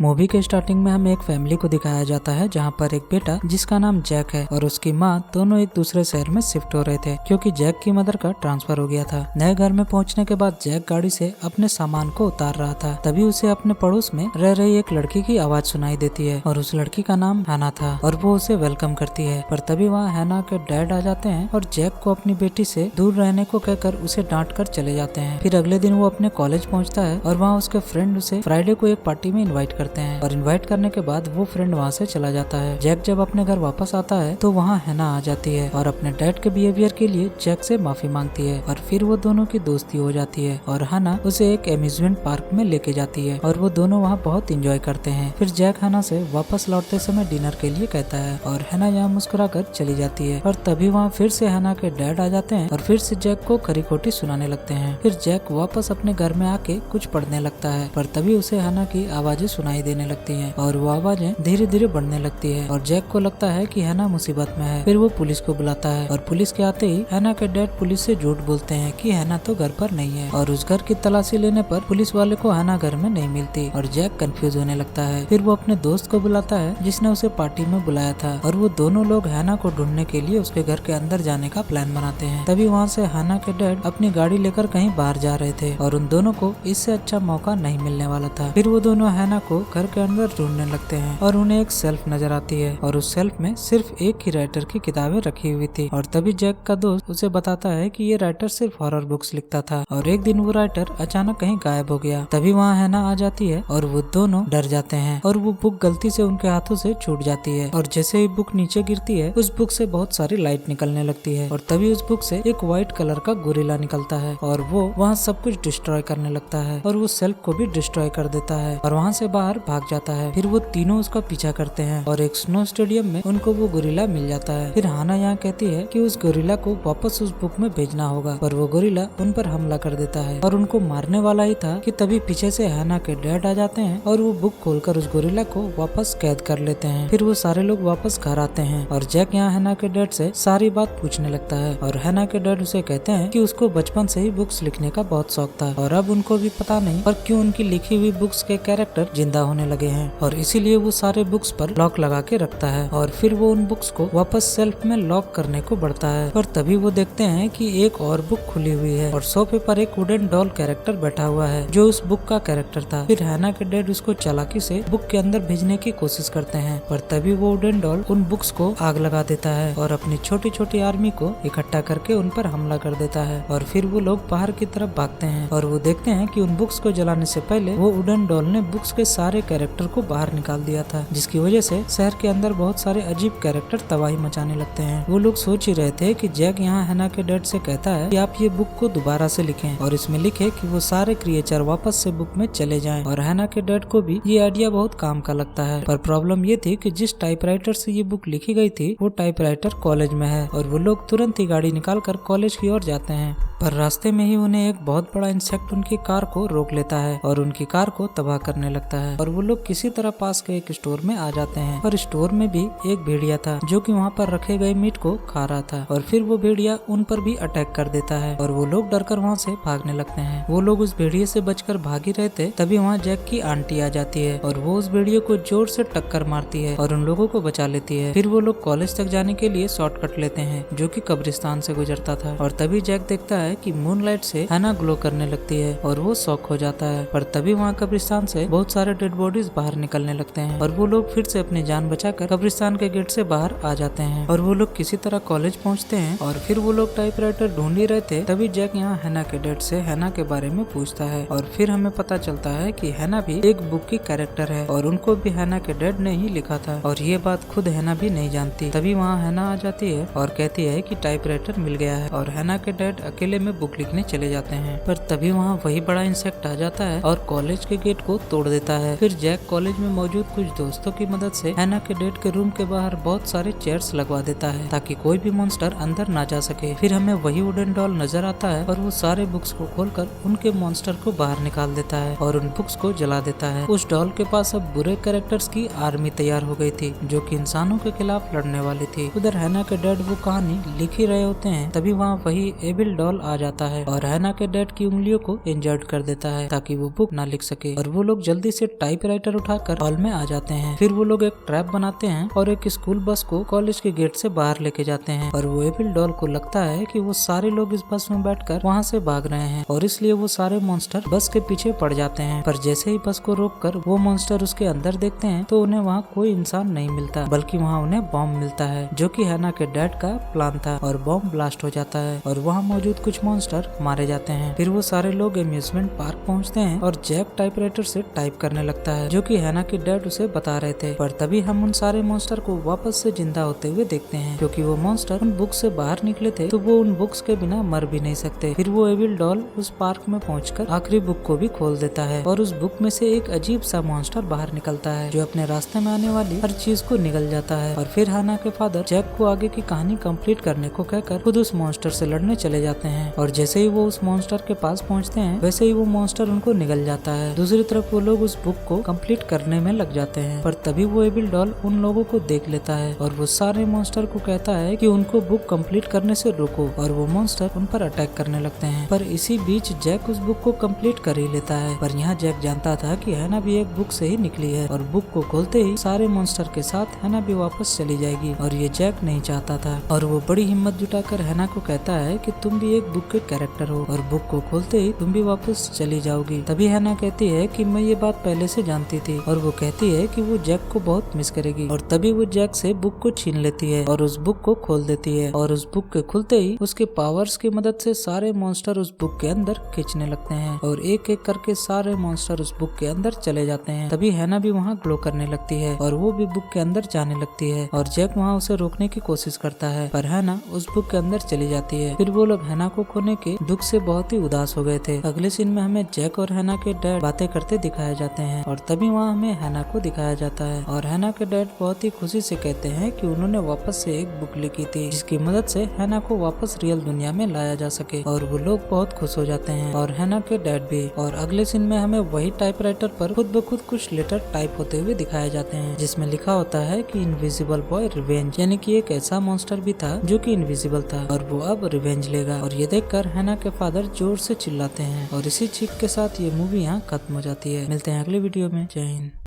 Movie के starting में हमें एक फैमिली को दिखाया जाता है जहाँ पर एक बेटा जिसका नाम जैक है और उसकी माँ दोनों एक दूसरे शहर में शिफ्ट हो रहे थे क्योंकि जैक की मदर का ट्रांसफर हो गया था। नए घर में पहुँचने के बाद जैक गाड़ी से अपने सामान को उतार रहा था, तभी उसे अपने पड़ोस में रह रही एक लड़की की आवाज सुनाई देती है और उस लड़की का नाम हैना था और वो उसे वेलकम करती है। पर तभी वहाँ हैना के डैड आ जाते हैं और जैक को अपनी बेटी से दूर रहने को कहकर उसे डांट कर चले जाते हैं। फिर अगले दिन वो अपने कॉलेज पहुँचता है और वहाँ उसके फ्रेंड उसे फ्राइडे को एक पार्टी में इन्वाइट करते हैं और इन्वाइट करने के बाद वो फ्रेंड वहाँ से चला जाता है। जैक जब अपने घर वापस आता है तो वहाँ हैना आ जाती है और अपने डैड के बिहेवियर के लिए जैक से माफी मांगती है और फिर वो दोनों की दोस्ती हो जाती है और हैना उसे एक एम्यूजमेंट पार्क में लेके जाती है और वो दोनों वहाँ बहुत इंजॉय करते हैं। फिर जैक हैना से वापस लौटते समय डिनर के लिए कहता है और हैना यहाँ मुस्कुराकर चली जाती है और तभी वहाँ फिर से हैना के डैड आ जाते हैं और फिर से जैक को खरी खोटी सुनाने लगते हैं। फिर जैक वापस अपने घर में आके कुछ पढ़ने लगता है पर तभी उसे हैना की आवाजें सुनाई देने लगती हैं और वो आवाजें धीरे धीरे बढ़ने लगती है और जैक को लगता है कि हैना मुसीबत में है। फिर वो पुलिस को बुलाता है और पुलिस के आते ही हैना के डैड पुलिस से झूठ बोलते हैं कि हैना तो घर पर नहीं है और उस घर की तलाशी लेने पर पुलिस वाले को हैना घर में नहीं मिलती और जैक कंफ्यूज होने लगता है। फिर वो अपने दोस्त को बुलाता है जिसने उसे पार्टी में बुलाया था और वो दोनों लोग हैना को ढूंढने के लिए उसके घर के अंदर जाने का प्लान बनाते हैं। तभी वहाँ से हैना के डैड अपनी गाड़ी लेकर कहीं बाहर जा रहे थे और उन दोनों को इससे अच्छा मौका नहीं मिलने वाला था। फिर वो दोनों हैना को घर के अंदर ढूंढने लगते हैं और उन्हें एक शेल्फ नजर आती है और उस शेल्फ में सिर्फ एक ही राइटर की किताबें रखी हुई थी और तभी जैक का दोस्त उसे बताता है कि ये राइटर सिर्फ हॉरर बुक्स लिखता था और एक दिन वो राइटर अचानक कहीं गायब हो गया। तभी वहाँ हैना आ जाती है और वो दोनों डर जाते हैं और वो बुक गलती से उनके हाथों से छूट जाती है और जैसे ही बुक नीचे गिरती है उस बुक से बहुत सारी लाइट निकलने लगती है और तभी उस बुक से एक व्हाइट कलर का गोरिल्ला निकलता है और वो वहाँ सब कुछ डिस्ट्रॉय करने लगता है और वो शेल्फ को भी डिस्ट्रॉय कर देता है और वहाँ से बाहर भाग जाता है। फिर वो तीनों उसका पीछा करते हैं और एक स्नो स्टेडियम में उनको वो गोरिल्ला मिल जाता है। फिर हैना यहाँ कहती है कि उस गोरिल्ला को वापस उस बुक में भेजना होगा पर वो गोरिल्ला उन पर हमला कर देता है और उनको मारने वाला ही था कि तभी पीछे से हैना के डैड आ जाते हैं और वो बुक खोलकर उस गोरिल्ला को वापस कैद कर लेते हैं। फिर वो सारे लोग वापस घर आते हैं और जैक यहाँ हैना के डैड से सारी बात पूछने लगता है और हैना के डैड उसे कहते हैं कि उसको बचपन से ही बुक्स लिखने का बहुत शौक था और अब उनको भी पता नहीं और क्यों उनकी लिखी हुई बुक्स के कैरेक्टर जिंदा होने लगे हैं और इसीलिए वो सारे बुक्स पर लॉक लगा के रखता है और फिर वो उन बुक्स को वापस शेल्फ में लॉक करने को बढ़ता है और तभी वो देखते हैं कि एक और बुक खुली हुई है और सोफे पर एक वुडन डॉल कैरेक्टर बैठा हुआ है जो उस बुक का कैरेक्टर था। फिर हैना के डैड उसको चालाकी से बुक के अंदर भेजने की कोशिश करते हैं पर तभी वो वुडन डॉल उन बुक्स को आग लगा देता है और अपनी छोटी छोटी आर्मी को इकट्ठा करके उन पर हमला कर देता है और फिर वो लोग बाहर की तरफ भागते हैं और वो देखते हैं कि उन बुक्स को जलाने से पहले वो वुडन डॉल ने बुक्स के सारे कैरेक्टर को बाहर निकाल दिया था जिसकी वजह से शहर के अंदर बहुत सारे अजीब कैरेक्टर तबाही मचाने लगते हैं। वो लोग सोच ही रहे थे कि जैक यहाँ हैना के डैड से कहता है कि आप ये बुक को दोबारा से लिखें और इसमें लिखे कि वो सारे क्रिएचर वापस से बुक में चले जाएं और हैना के डैड को भी ये आइडिया बहुत काम का लगता है। पर प्रॉब्लम ये थी कि जिस टाइपराइटर से ये बुक लिखी गई थी वो टाइपराइटर कॉलेज में है और वो लोग तुरंत ही गाड़ी निकाल कर कॉलेज की ओर जाते हैं पर रास्ते में ही उन्हें एक बहुत बड़ा इंसेक्ट उनकी कार को रोक लेता है और उनकी कार को तबाह करने लगता है और वो लोग किसी तरह पास के एक स्टोर में आ जाते हैं और स्टोर में भी एक भेड़िया था जो कि वहाँ पर रखे गए मीट को खा रहा था और फिर वो भेड़िया उन पर भी अटैक कर देता है और वो लोग डरकर वहाँ से भागने लगते हैं। वो लोग उस भेड़िए से बचकर भाग ही रहे थे तभी वहाँ जैक की आंटी आ जाती है और वो उस भेड़िए को जोर से टक्कर मारती है और उन लोगों को बचा लेती है। फिर वो लोग कॉलेज तक जाने के लिए शॉर्टकट लेते हैं जो कि कब्रिस्तान से गुजरता था और तभी जैक देखता है कि मूनलाइट से हैना ग्लो करने लगती है और वो शॉक हो जाता है पर तभी वहाँ कब्रिस्तान से बहुत सारे डेड बॉडीज बाहर निकलने लगते हैं और वो लोग फिर से अपनी जान बचाकर कब्रिस्तान के गेट से बाहर आ जाते हैं और वो लोग किसी तरह कॉलेज पहुँचते हैं और फिर वो लोग टाइपराइटर ढूंढ ही रहे थे तभी जैक यहाँ हैना के डैड से हैना के बारे में पूछता है और फिर हमें पता चलता है कि हैना भी एक बुक की कैरेक्टर है और उनको भी हैना के डैड ने ही लिखा था और ये बात खुद हैना भी नहीं जानती। तभी वहाँ हैना आ जाती है और कहती है कि टाइपराइटर मिल गया है और हैना के डैड अकेले में बुक लिखने चले जाते हैं पर तभी वहाँ वही बड़ा इंसेक्ट आ जाता है और कॉलेज के गेट को तोड़ देता है। फिर जैक कॉलेज में मौजूद कुछ दोस्तों की मदद से हैना के डैड के रूम के बाहर बहुत सारे चेयर्स लगवा देता है ताकि कोई भी मॉन्स्टर अंदर ना जा सके। फिर हमें वही वुडन डॉल नजर आता है और वो सारे बुक्स को खोलकर उनके मॉन्स्टर को बाहर निकाल देता है और उन बुक्स को जला देता है। उस डॉल के पास अब बुरे कैरेक्टर्स की आर्मी तैयार हो गई थी जो कि इंसानों के खिलाफ लड़ने वाली थी। उधर हैना के डैड वो कहानी लिख ही रहे होते हैं तभी वहाँ वही एविल डॉल आ जाता है और हैना के डैड की उंगलियों को इंजर्ड कर देता है ताकि वो बुक ना लिख सके और वो लोग जल्दी से टाइपराइटर उठाकर हॉल में आ जाते हैं। फिर वो लोग एक ट्रैप बनाते हैं और एक स्कूल बस को कॉलेज के गेट से बाहर लेके जाते हैं और वो एविल डॉल को लगता है कि वो सारे लोग इस बस में बैठकर वहाँ से भाग रहे हैं और इसलिए वो सारे मॉन्स्टर बस के पीछे पड़ जाते हैं। पर जैसे ही बस को रोककर वो मॉन्स्टर उसके अंदर देखते हैं तो उन्हें वहाँ कोई इंसान नहीं मिलता, बल्कि वहाँ उन्हें बॉम्ब मिलता है जो कि हैना के डैड का प्लान था और बॉम्ब ब्लास्ट हो जाता है और वहाँ मौजूद कुछ मॉन्स्टर मारे जाते हैं। फिर वो सारे लोग एम्यूजमेंट पार्क पहुँचते हैं और जैक टाइपराइटर से टाइप करने लगता है जो कि हैना के डैड उसे बता रहे थे। पर तभी हम उन सारे मॉन्स्टर को वापस से जिंदा होते हुए देखते हैं क्योंकि वो मॉन्स्टर उन बुक से बाहर निकले थे तो वो उन बुक्स के बिना मर भी नहीं सकते। फिर वो एविल डॉल उस पार्क में पहुंचकर आखिरी बुक को भी खोल देता है और उस बुक में से एक अजीब सा मॉन्स्टर बाहर निकलता है जो अपने रास्ते में आने वाली हर चीज को निगल जाता है। और फिर हैना के फादर जैक को आगे की कहानी कंप्लीट करने को कहकर खुद उस मॉन्स्टर से लड़ने चले जाते हैं और जैसे ही वो उस मॉन्स्टर के पास पहुंचते हैं वैसे ही वो मॉन्स्टर उनको निगल जाता है। दूसरी तरफ वो लोग उस बुक को कंप्लीट करने में लग जाते हैं पर तभी वो एविल डॉल उन लोगों को देख लेता है और वो सारे मॉन्स्टर को कहता है कि उनको बुक कंप्लीट करने से रोको और वो मॉन्स्टर उन पर अटैक करने लगते हैं। पर इसी बीच जैक उस बुक को कंप्लीट कर ही लेता है। पर यहाँ जैक जानता था कि हैना भी एक बुक से ही निकली है और बुक को खोलते ही सारे मॉन्स्टर के साथ हैना भी वापस चली जाएगी और ये जैक नहीं चाहता था और वो बड़ी हिम्मत जुटाकर हैना को कहता है कि तुम भी एक बुक के कैरेक्टर हो और बुक को खोलते ही तुम भी वापस चली जाओगी। तभी हैना कहती है कि मैं ये बात पहले से जानती थी और वो कहती है कि वो जैक को बहुत मिस करेगी और तभी वो जैक से बुक को छीन लेती है और उस बुक को खोल देती है और उस बुक के खुलते ही उसके पावर्स की मदद से सारे मॉन्स्टर उस बुक के अंदर खींचने लगते हैं और एक एक करके सारे मॉन्स्टर उस बुक के अंदर चले जाते हैं। तभी हैना भी वहाँ ग्लो करने लगती है और वो भी बुक के अंदर जाने लगती है और जैक वहाँ उसे रोकने की कोशिश करता है पर हैना उस बुक के अंदर चली जाती है। फिर वो लोग हैना को खोने के दुख से बहुत ही उदास हो गए थे। अगले सीन में हमें जैक और हैना के डैड बातें करते दिखाए जाते हैं और तभी वहाँ हमें हैना को दिखाया जाता है और हैना के डैड बहुत ही खुशी से कहते हैं कि उन्होंने वापस से एक बुक लिखी थी जिसकी मदद से हैना को वापस रियल दुनिया में लाया जा सके और वो लोग बहुत खुश हो जाते हैं और हैना के डैड भी। और अगले सीन में हमें वही टाइपराइटर पर खुद ब खुद कुछ लेटर टाइप होते हुए दिखाए जाते हैं जिसमें लिखा होता है कि इनविजिबल बॉय रिवेंज, यानी कि एक ऐसा मॉन्स्टर भी था जो कि इनविजिबल था और वो अब रिवेंज लेगा। और ये देखकर हैना के फादर जोर से चिल्लाते हैं और इसी चीख के साथ ये मूवी यहाँ खत्म हो जाती है। मिलते हैं अगले वीडियो में। जय हिंद।